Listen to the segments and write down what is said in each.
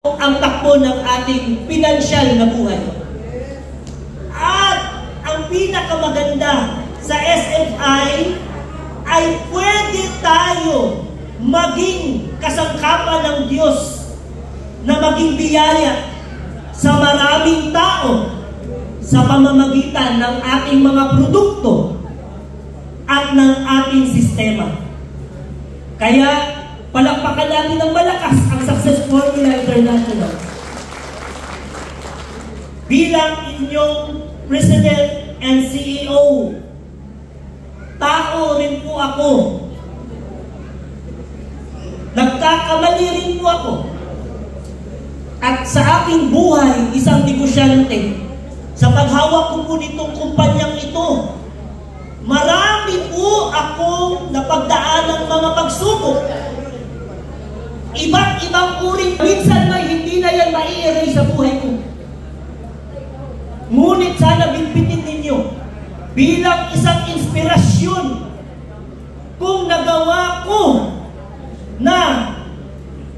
ang takbo ng ating pinansyal na buhay. At ang pinakamaganda sa SFI ay pwede tayo maging kasangkapan ng Diyos na maging biyaya sa maraming tao sa pamamagitan ng ating mga produkto at ng ating sistema. Kaya palakpakan natin ng malakas ang Success Formula International. Bilang inyong President and CEO, tao rin po ako. Nagkakamali rin po ako. At sa aking buhay, isang negosyante, sa paghawak ko po nitong kumpanyang ito, marami po akong napagdaan ng mga pagsubok. Iba't ibang uri, minsan may hindi na yan mai-erase sa buhay ko. Ngunit sana bitbitin ninyo bilang isang inspirasyon kung nagawa ko na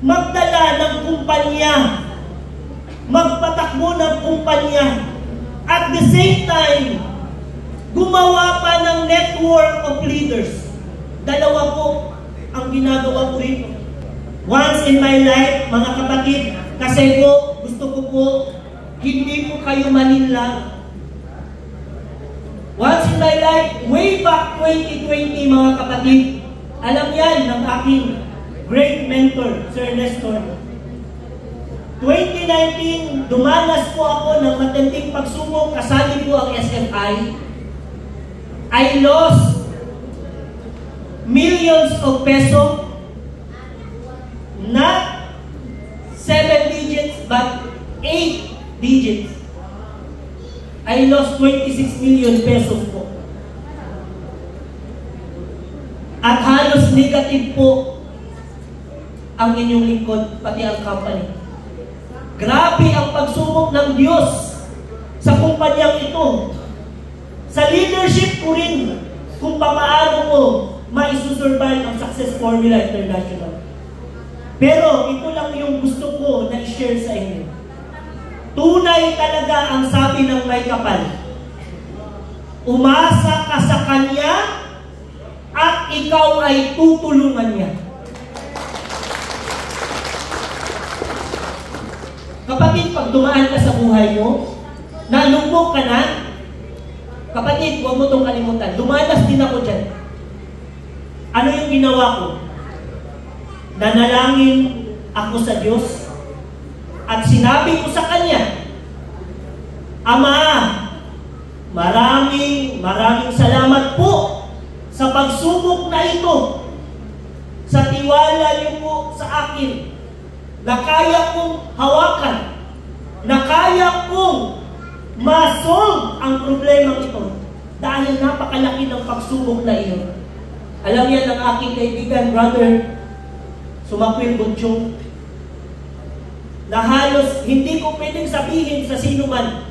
magdala ng kumpanya, magpatakbo ng kumpanya, at the same time, gumawa pa ng network of leaders. Dalawa po ang ginagawa ko rito. Once in my life, mga kapatid, kasi po, gusto ko po, hindi po kayo malinlang. Once in my life, way back 2020, mga kapatid, alam yan ng aking great mentor, Sir Nestor. 2019, dumanas po ako ng matinding pagsubok, kasali po ang SFI. I lost millions of pesos, not 7 digits, but 8 digits. I lost 26 million pesos po. At halos negative po ang inyong lingkod, pati ang company. Grabe ang pagsubok ng Diyos sa kumpanyang ito. Sa leadership ko rin, kung paano ko maisusurvive ang Success Formula International. Pero ito lang yung gusto ko na i-share sa inyo. Tunay talaga ang sabi ng may kapal. Umasa ka sa Kanya at ikaw ay tutulungan niya. Kapatid, pag dumaan ka sa buhay mo, nalugmok ka na, kapatid, huwag mo itong kalimutan. Dumanas din ako dyan. Ano yung ginawa ko? Nanalangin ako sa Diyos at sinabi ko sa Kanya, Ama, maraming salamat po sa pagsubok na ito, sa tiwala niyo po sa akin, na kaya kong hawakan, na kaya kong ma-solve ang problema ito dahil napakalaki ng pagsubok na iyon. Alam yan ng aking kaibigan, Brother Sumakwil Butchong, na halos hindi ko pwedeng sabihin sa sino man,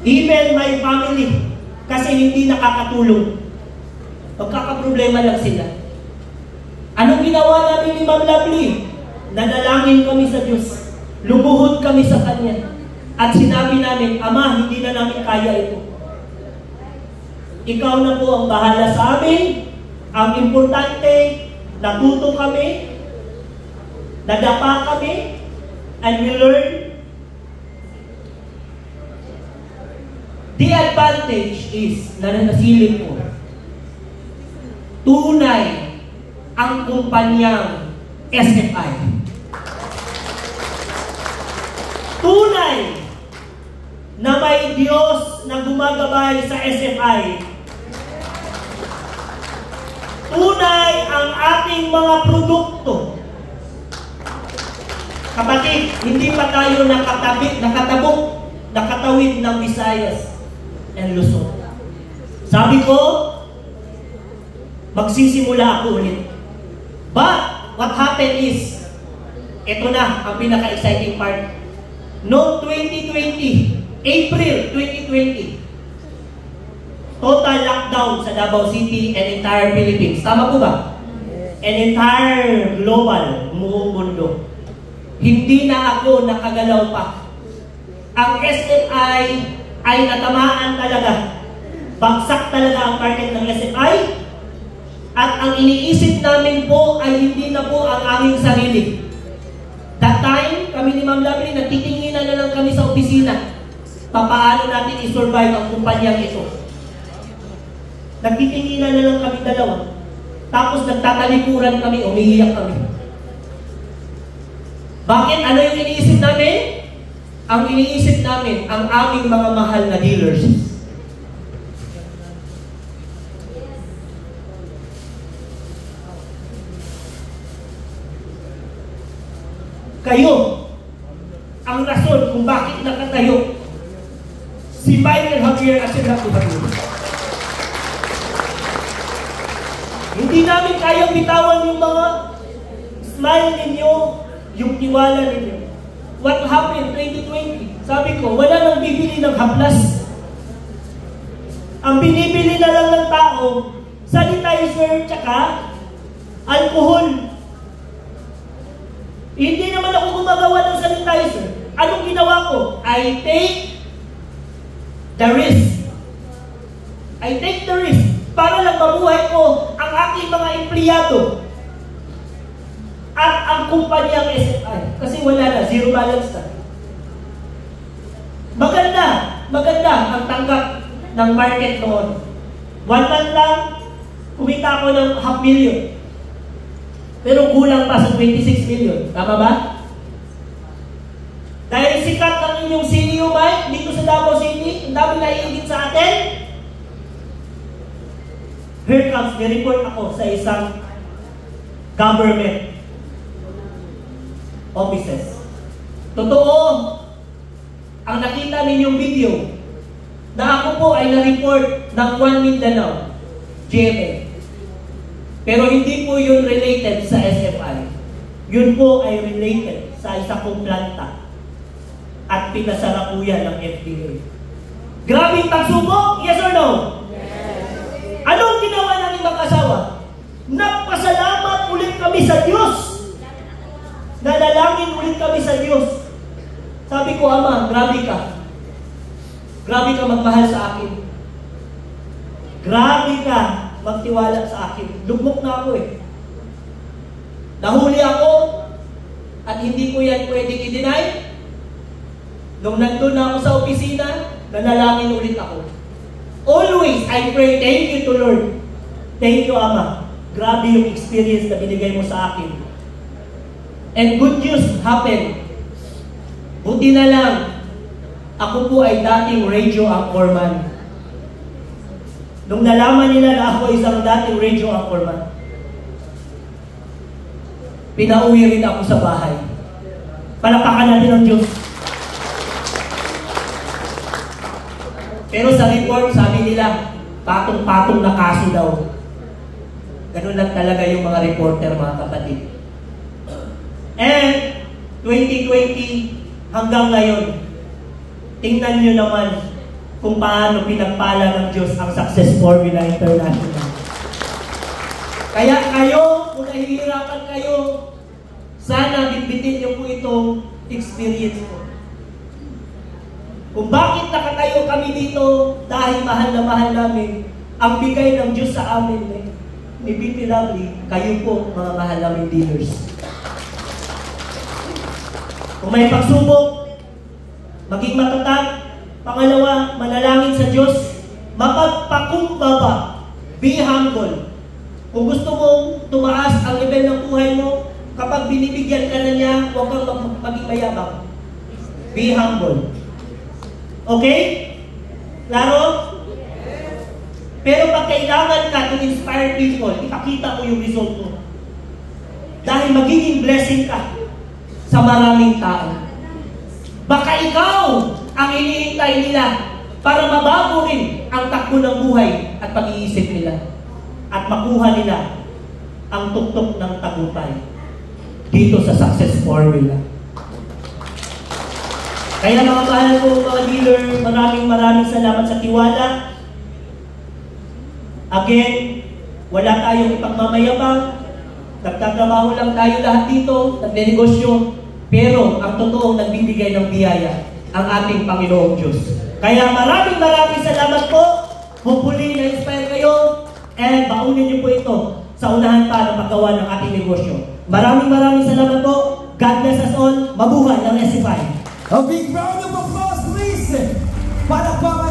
even my family, kasi hindi nakakatulong. Magkakaproblema lang sila. Anong ginawa namin ni Ma'am Lovely? Nanalangin kami sa Diyos. Lumuhod kami sa Kanya. At sinabi namin, Ama, hindi na namin kaya ito. Ikaw na po ang bahala sa amin. Ang importante, natuto kami, nadapa kami, and we learn. The advantage is, nananasiling po, tunay ang kumpanyang SFI. Tunay na may Diyos na gumagabay sa SFI. Tunay ang ating mga produkto. Kapatid, hindi pa tayo nakatawid ng Visayas and Luzon. Sabi ko, magsisimula ako ulit. But, what happened is, ito na ang pinaka-exciting part. Noong 2020, April 2020, total lockdown sa Davao City and entire Philippines. Tama po ba? And entire global, buong mundo. hindi na ako nakagalaw pa. Ang SFI ay natamaan talaga. Bagsak talaga ang market ng SFI. At ang iniisip namin po ay hindi na po ang aming sarili. That time, kami ni Ma'am Lovely, nagtitinginan na lang kami sa opisina. Paano natin i-survive ang kumpanyang ito? Nagtitinginan na lang kami dalawa. Tapos nagtatalikuran kami, umiiyak kami. Bakit? Ano yung iniisip namin? Ang iniisip namin, ang aming mga mahal na dealers. Kayo, ang rason kung bakit nakatayo si Michael Javier at si Rafi Javier. Hindi namin kayang bitawan yung mga smile ninyo, yung tiwala ninyo. What happened 2020? Sabi ko, wala nang bibili ng haplas. Ang binibili na lang ng tao, sanitizer tsaka alcohol. Hindi naman ako gumagawa ng sanitizer. Anong ginawa ko? I take the risk. I take the risk para lang mabuhay ko ang aking mga empleyado at ang kumpanyang SFI. Kasi wala na, zero balance na. Maganda ang tanggap ng market noon. 1 month lang, kumita ako ng 500,000. Pero kulang pa sa 26 million. Tama ba? Dahil sikat ang inyong CEO Mike dito sa Davao City, ang dami na iingit sa atin. Here comes, nireport ako sa isang government offices. Totoo, ang nakita ninyong video na ako po ay na-report ng One Mindanao, GMA. Pero hindi po yun related sa SFI. Yun po ay related sa isa kong planta. At pinasara po yan ng FDA. Grabing pagsubok? Yes or no? Yes. Anong ginawa namin mag-asawa? Nagpasalamat ulit kami sa Diyos. Nanalangin ulit kami sa Diyos. Sabi ko, Ama, grabe ka. Grabe ka magmahal sa akin. Grabe ka magtiwala sa akin. Lugmok na ako eh. Nahuli ako at hindi ko yan pwedeng i-deny. Nung nandun na ako sa opisina, nanalangin ulit ako. Always, I pray, thank you to Lord. Thank you, Ama. Grabe yung experience na binigay mo sa akin. And good news happened. Buti na lang, ako po ay dating radio anchorman. Nung nalaman nila na ako isang dating radio anchorman, pinauwi rin ako sa bahay. Palakpakan natin ang Diyos. Pero sa report, sabi nila, patong-patong na kaso daw. Ganun lang talaga yung mga reporter, mga kapatid. And 2020 hanggang ngayon, tingnan nyo naman kung paano pinagpala ng Diyos ang Success Formula International. Kaya kayo, kung nahihirapan kayo, sana bitbitin niyo po itong experience ko. Kung bakit nakatayo kami dito, dahil mahal na mahal namin, ang bigay ng Diyos sa amin ni BP Lovely, kayo po, mga mahal namin dealers. Kung may pagsubok, maging matatag. Pangalawa, manalangin sa Diyos, mapagpakumbaba, be humble. Kung gusto mong tumaas ang level ng buhay mo, kapag binibigyan ka na niya, huwag kang maging mayabang. Be humble. Okay? Klaro? Pero pag kailangan ka to inspire people, ipakita mo yung result mo. Dahil magiging blessing ka sa maraming tao. Baka ikaw ang iniintay nila para mabago rin ang takbo ng buhay at pag-iisip nila at makuha nila ang tuktok ng tagumpay dito sa Success Formula. Kaya mga mahal ko, mga dealer, maraming salamat sa tiwala. Again, wala tayong ipagmamayabang. Nagtatrabaho lang tayo lahat dito, nagnenegosyo. Pero ang totoong nagbibigay ng biyaya, ang ating Panginoong Diyos. Kaya maraming salamat po. Hopefully, na-inspire kayo. And baunin niyo po ito sa unahan pa ng paggawa ng ating negosyo. Maraming salamat po. God bless us all. Mabuhay ng SFI. A big round of applause, please! Palakpakan